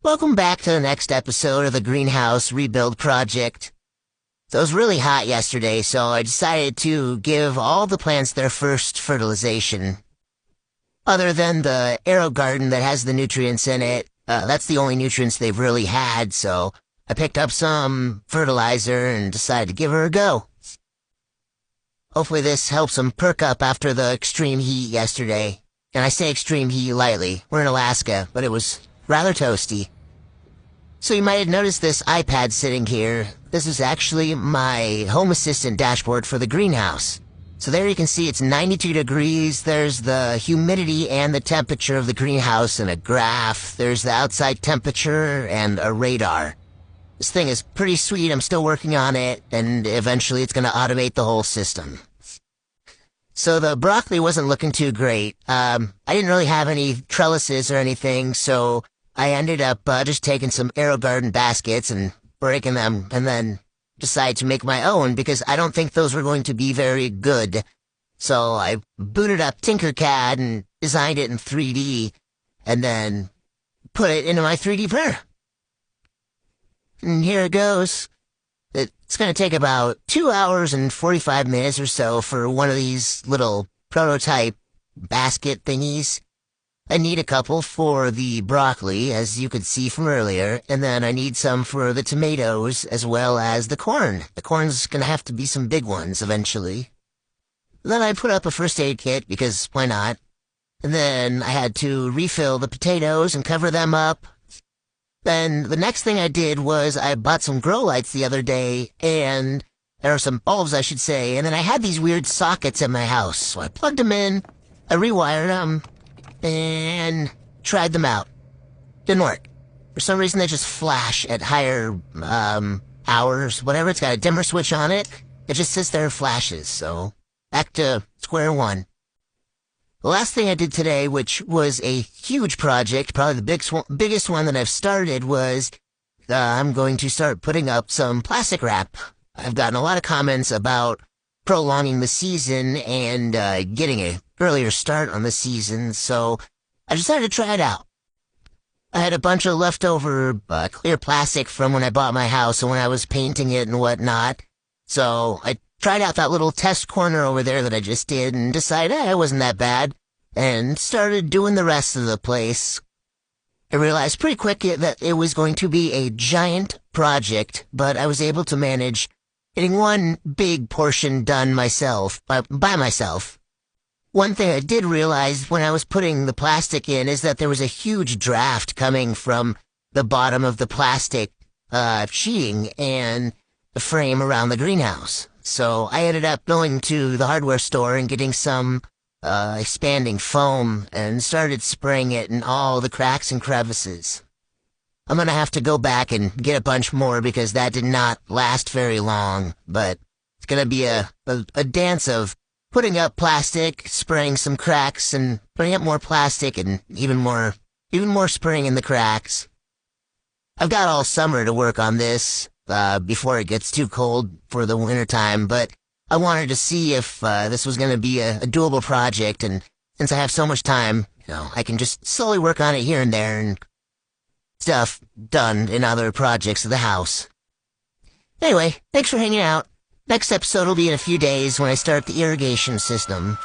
Welcome back to the next episode of the Greenhouse Rebuild Project. So it was really hot yesterday, so I decided to give all the plants their first fertilization. Other than the AeroGarden that has the nutrients in it, that's the only nutrients they've really had, so I picked up some fertilizer and decided to give her a go. Hopefully this helps them perk up after the extreme heat yesterday. And I say extreme heat lightly. We're in Alaska, but it was rather toasty. So you might have noticed this iPad sitting here. This is actually my Home Assistant dashboard for the greenhouse. So there you can see it's 92 degrees. There's the humidity and the temperature of the greenhouse in a graph. There's the outside temperature and a radar. This thing is pretty sweet. I'm still working on it, and eventually it's going to automate the whole system. So the broccoli wasn't looking too great. I didn't really have any trellises or anything, so I ended up just taking some AeroGarden baskets and breaking them, and then decided to make my own because I don't think those were going to be very good. So I booted up Tinkercad and designed it in 3D, and then put it into my 3D printer. And here it goes. It's going to take about 2 hours and 45 minutes or so for one of these little prototype basket thingies. I need a couple for the broccoli, as you could see from earlier, and then I need some for the tomatoes as well as the corn. The corn's going to have to be some big ones eventually. Then I put up a first aid kit, because why not? And then I had to refill the potatoes and cover them up. Then the next thing I did was I bought some grow lights the other day, and there are some bulbs, I should say, and then I had these weird sockets in my house, so I plugged them in, I rewired them, and tried them out. Didn't work. For some reason, they just flash at higher, hours, whatever. It's got a dimmer switch on it. It just sits there and flashes, so back to square one. The last thing I did today, which was a huge project, probably the biggest one that I've started, was I'm going to start putting up some plastic wrap. I've gotten a lot of comments about prolonging the season and getting an earlier start on the season, so I decided to try it out. I had a bunch of leftover clear plastic from when I bought my house and when I was painting it and whatnot, so I tried out that little test corner over there that I just did and decided it wasn't that bad, and started doing the rest of the place. I realized pretty quick that it was going to be a giant project, but I was able to manage getting one big portion done myself, by myself. One thing I did realize when I was putting the plastic in is that there was a huge draft coming from the bottom of the plastic sheeting and the frame around the greenhouse. So I ended up going to the hardware store and getting some expanding foam and started spraying it in all the cracks and crevices. I'm gonna have to go back and get a bunch more because that did not last very long, but it's gonna be a dance of putting up plastic, spraying some cracks, and putting up more plastic and even more spraying in the cracks. I've got all summer to work on this before it gets too cold for the wintertime, but I wanted to see if this was gonna be a doable project, and since I have so much time, I can just slowly work on it here and there and stuff done in other projects of the house. Anyway, thanks for hanging out. Next episode will be in a few days when I start the irrigation system.